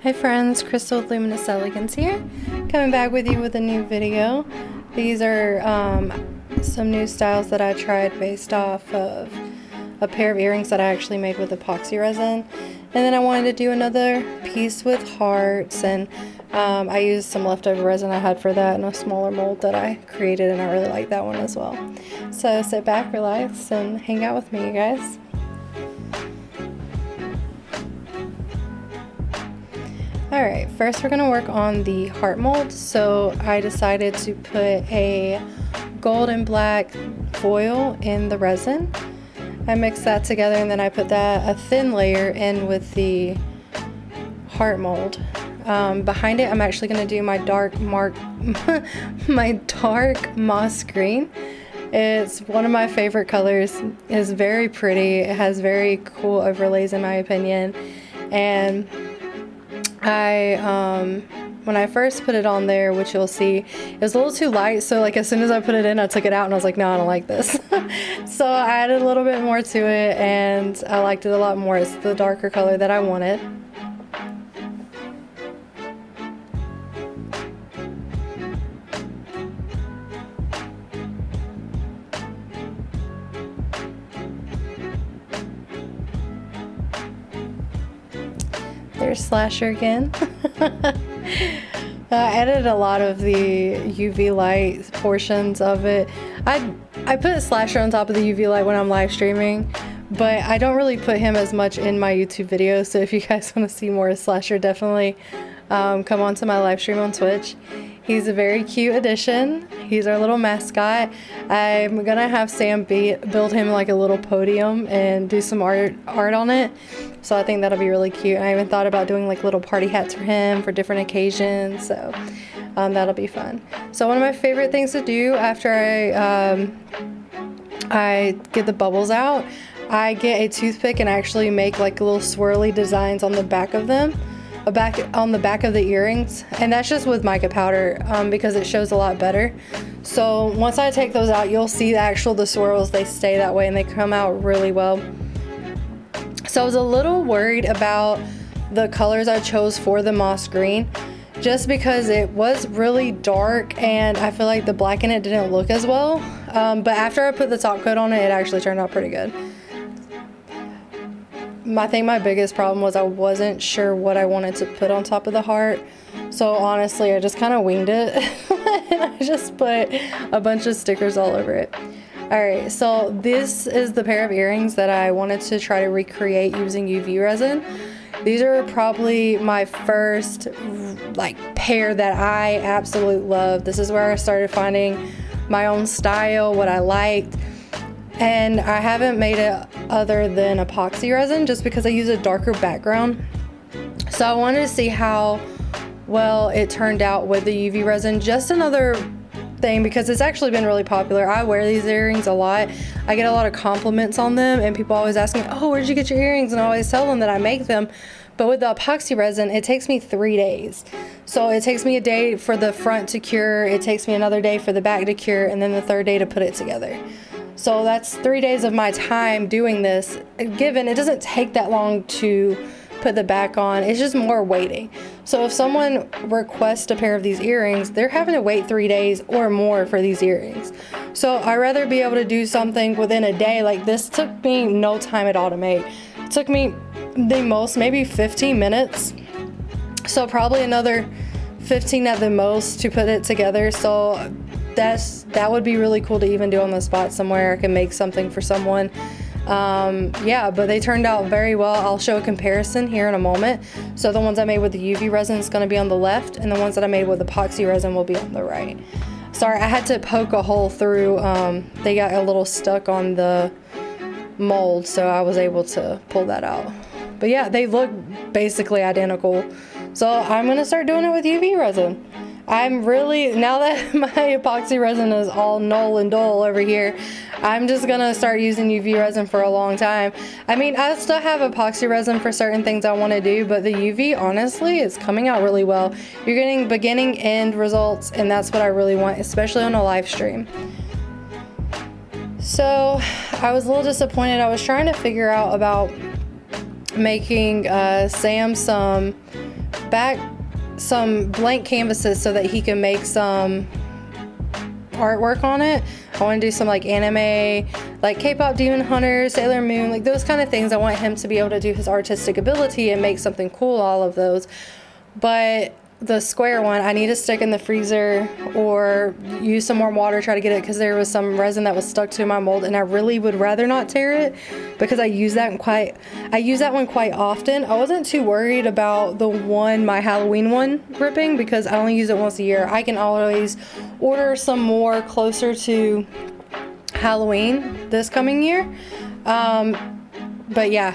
Hi friends, Krystal with Luminous Elegance here, coming back with you with a new video. These are some new styles that I tried based off of a pair of earrings that I actually made with epoxy resin. And then I wanted to do another piece with hearts, and I used some leftover resin I had for that in a smaller mold that I created, and I really like that one as well. So sit back, relax, and hang out with me, you guys. Alright, first we're going to work on the heart mold. So I decided to put a gold and black foil in the resin. I mixed that together and then I put a thin layer in with the heart mold. Behind it I'm actually going to do my dark moss green. It's one of my favorite colors. It's very pretty. It has very cool overlays in my opinion. And when I first put it on there, which you'll see, it was a little too light, so like as soon as I put it in, I took it out and I was like, no, I don't like this. So I added a little bit more to it and I liked it a lot more. It's the darker color that I wanted. There's Slasher again. I added a lot of the UV light portions of it. I put Slasher on top of the UV light when I'm live streaming, but I don't really put him as much in my YouTube videos. So if you guys want to see more of Slasher, definitely come on to my live stream on Twitch. He's a very cute addition. He's our little mascot. I'm gonna have Sam build him like a little podium and do some art on it. So I think that'll be really cute. And I even thought about doing like little party hats for him for different occasions. So that'll be fun. So one of my favorite things to do after I get the bubbles out, I get a toothpick and actually make like little swirly designs on the back of them. On the back of the earrings, and that's just with mica powder because it shows a lot better. So once I take those out, you'll see the swirls, they stay that way and they come out really well. So I was a little worried about the colors I chose for the moss green, just because it was really dark and I feel like the black in it didn't look as well, but after I put the top coat on it, it actually turned out pretty good. I think my biggest problem was I wasn't sure what I wanted to put on top of the heart. So honestly, I just kind of winged it and I just put a bunch of stickers all over it. Alright, so this is the pair of earrings that I wanted to try to recreate using UV resin. These are probably my first like pair that I absolutely love. This is where I started finding my own style, what I liked. And I haven't made it other than epoxy resin just because I use a darker background. So I wanted to see how well it turned out with the UV resin. Just another thing, because it's actually been really popular. I wear these earrings a lot. I get a lot of compliments on them and people always ask me, oh, where'd you get your earrings? And I always tell them that I make them. But with the epoxy resin, it takes me 3 days. So it takes me a day for the front to cure, it takes me another day for the back to cure, and then the third day to put it together. So that's 3 days of my time doing this. Given it doesn't take that long to put the back on, it's just more waiting. So if someone requests a pair of these earrings, they're having to wait 3 days or more for these earrings. So I'd rather be able to do something within a day. Like this took me no time at all to make. It took me the most, maybe 15 minutes. So probably another 15 at the most to put it together. So that would be really cool to even do on the spot somewhere. I can make something for someone. Yeah, but they turned out very well. I'll show a comparison here in a moment. So the ones I made with the UV resin is going to be on the left, and the ones that I made with epoxy resin will be on the right. Sorry, I had to poke a hole through. They got a little stuck on the mold, so I was able to pull that out. But yeah, they look basically identical. So I'm going to start doing it with UV resin. I'm really, now that my epoxy resin is all null and dull over here, I'm just gonna start using UV resin for a long time. I mean, I still have epoxy resin for certain things I want to do, but the UV, honestly, is coming out really well. You're getting beginning end results, and that's what I really want, especially on a live stream. So I was a little disappointed. I was trying to figure out about making Sam some back some blank canvases so that he can make some artwork on it. I want to do some like anime, like K-pop Demon Hunters, Sailor Moon, like those kind of things. I want him to be able to do his artistic ability and make something cool, all of those. But the square one, I need to stick in the freezer or use some more water, try to get it, because there was some resin that was stuck to my mold, and I really would rather not tear it because I use that one quite often. I wasn't too worried about my Halloween one ripping because I only use it once a year. I can always order some more closer to Halloween this coming year. But yeah,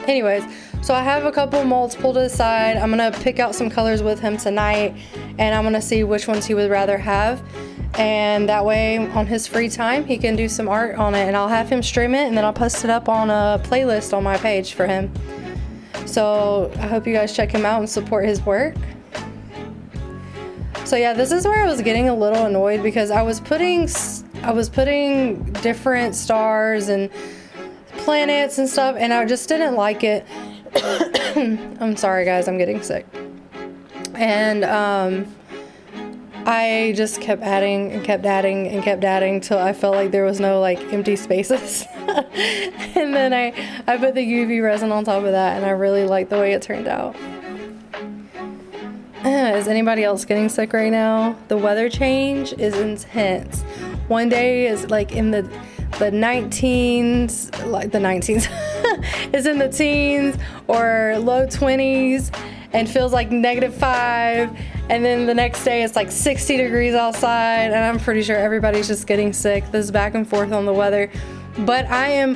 anyways, so I have a couple molds pulled to the side. I'm gonna pick out some colors with him tonight, and I'm gonna see which ones he would rather have, and that way on his free time he can do some art on it, and I'll have him stream it, and then I'll post it up on a playlist on my page for him. So I hope you guys check him out and support his work. So yeah, this is where I was getting a little annoyed because I was putting different stars and planets and stuff, and I just didn't like it. I'm sorry guys, I'm getting sick. And I just kept adding and kept adding and kept adding till I felt like there was no like empty spaces. And then I put the UV resin on top of that, and I really like the way it turned out. Is anybody else getting sick right now? The weather change is intense. One day is like in the 19s, like the 19s is in the teens or low 20s and feels like -5, and then the next day it's like 60 degrees outside, and I'm pretty sure everybody's just getting sick. This back and forth on the weather, but I am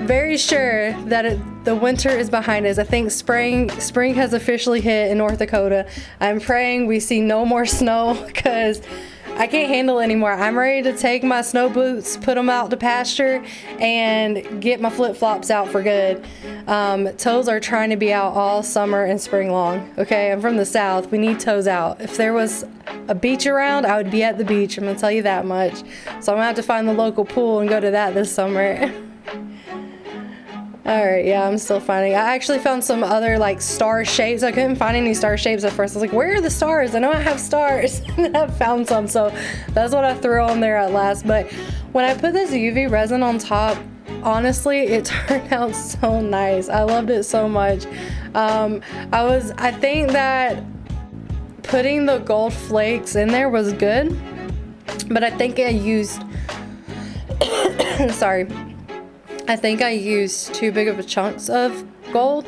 very sure that the winter is behind us. I think spring has officially hit in North Dakota. I'm praying we see no more snow because I can't handle it anymore. I'm ready to take my snow boots, put them out to pasture, and get my flip-flops out for good. Toes are trying to be out all summer and spring long. Okay, I'm from the South. We need toes out. If there was a beach around, I would be at the beach. I'm gonna tell you that much. So I'm gonna have to find the local pool and go to that this summer. Alright, yeah, I'm still finding. I actually found some other like star shapes. I couldn't find any star shapes at first. I was like, where are the stars? I know I have stars. And then I found some, so that's what I threw on there at last. But when I put this UV resin on top, honestly, it turned out so nice. I loved it so much. I think that putting the gold flakes in there was good, but I think I used sorry. I think I used too big of a chunks of gold,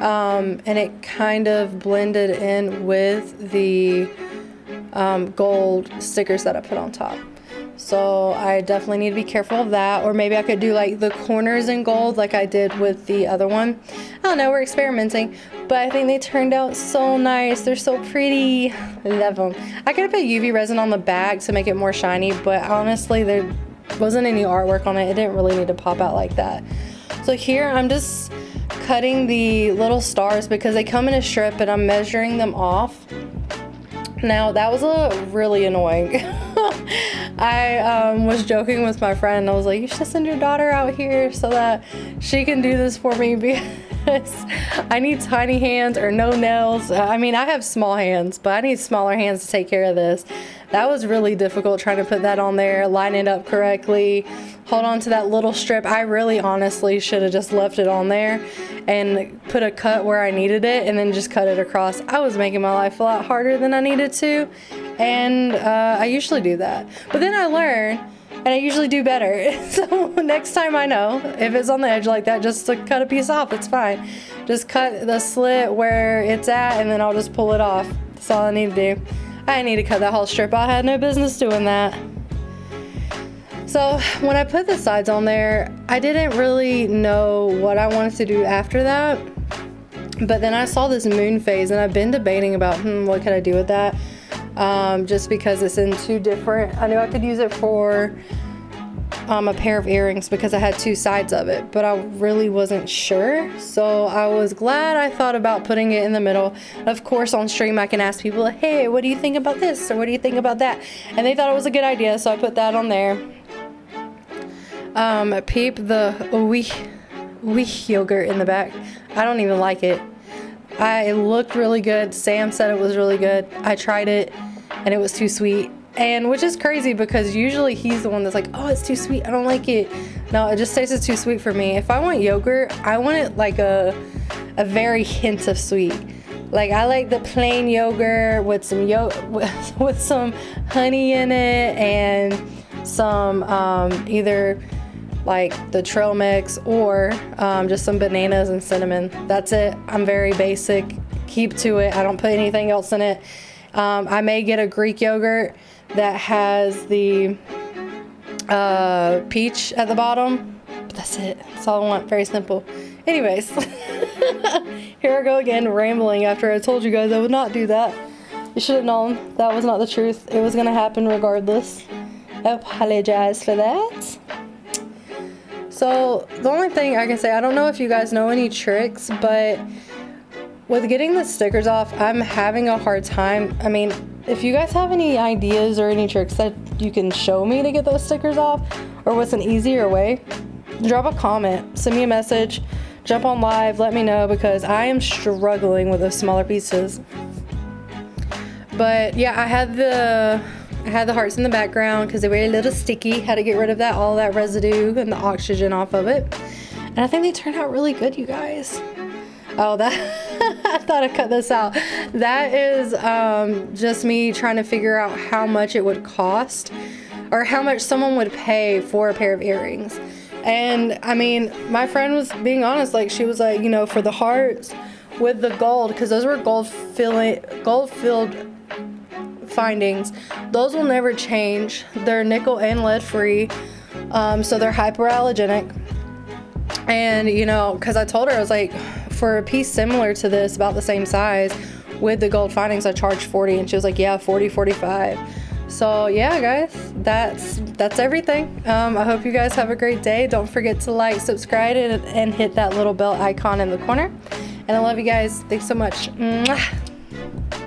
and it kind of blended in with the gold stickers that I put on top. So I definitely need to be careful of that, or maybe I could do like the corners in gold like I did with the other one. I don't know, we're experimenting, but I think they turned out so nice. They're so pretty. I love them. I could have put UV resin on the back to make it more shiny, but honestly there wasn't any artwork on it. It didn't really need to pop out like that. So here I'm just cutting the little stars because they come in a strip, and I'm measuring them off. Now that was really annoying. I was joking with my friend. I was like, you should send your daughter out here so that she can do this for me because I need tiny hands or no nails. I mean, I have small hands, but I need smaller hands to take care of this. That was really difficult trying to put that on there, line it up correctly, hold on to that little strip. I really honestly should have just left it on there and put a cut where I needed it and then just cut it across. I was making my life a lot harder than I needed to, and I usually do that. But then I learned, and I usually do better. So next time I know, if it's on the edge like that, just to cut a piece off, it's fine. Just cut the slit where it's at, and then I'll just pull it off. That's all I need to do. I didn't need to cut that whole strip. I had no business doing that. So when I put the sides on there, I didn't really know what I wanted to do after that. But then I saw this moon phase, and I've been debating about, what could I do with that? Just because it's in two different, I knew I could use it for a pair of earrings because I had two sides of it, but I really wasn't sure. So I was glad I thought about putting it in the middle. Of course, on stream I can ask people, hey, what do you think about this, or what do you think about that? And they thought it was a good idea, so I put that on there. Peep the wheat yogurt in the back. I don't even like it. It looked really good. Sam said it was really good. I tried it and it was too sweet. And which is crazy because usually he's the one that's like, oh, it's too sweet, I don't like it. No, it just tastes too sweet for me. If I want yogurt, I want it like a very hint of sweet. Like I like the plain yogurt with some with some honey in it and some either like the trail mix or just some bananas and cinnamon. That's it. I'm very basic. Keep to it. I don't put anything else in it. I may get a Greek yogurt that has the peach at the bottom, but that's it. That's all I want. Very simple. Anyways, here I go again rambling after I told you guys I would not do that. You should have known that was not the truth. It was gonna happen regardless. I apologize for that. So the only thing I can say, I don't know if you guys know any tricks, but with getting the stickers off, I'm having a hard time. I mean, if you guys have any ideas or any tricks that you can show me to get those stickers off, or what's an easier way, drop a comment, send me a message, jump on live, let me know, because I am struggling with those smaller pieces. But yeah, I had the hearts in the background because they were a little sticky. Had to get rid of that, all that residue and the oxygen off of it. And I think they turned out really good, you guys. Oh, that I thought I cut this out. That is just me trying to figure out how much it would cost or how much someone would pay for a pair of earrings. And I mean, my friend was being honest, like she was like, you know, for the hearts with the gold, because those were gold filled findings, those will never change. They're nickel and lead free, so they're hypoallergenic. And you know, because I told her, I was like, for a piece similar to this, about the same size with the gold findings, I charged 40, and she was like, yeah, 40, 45. So yeah, guys, that's everything. I hope you guys have a great day. Don't forget to like, subscribe, and hit that little bell icon in the corner. And I love you guys. Thanks so much. Mwah.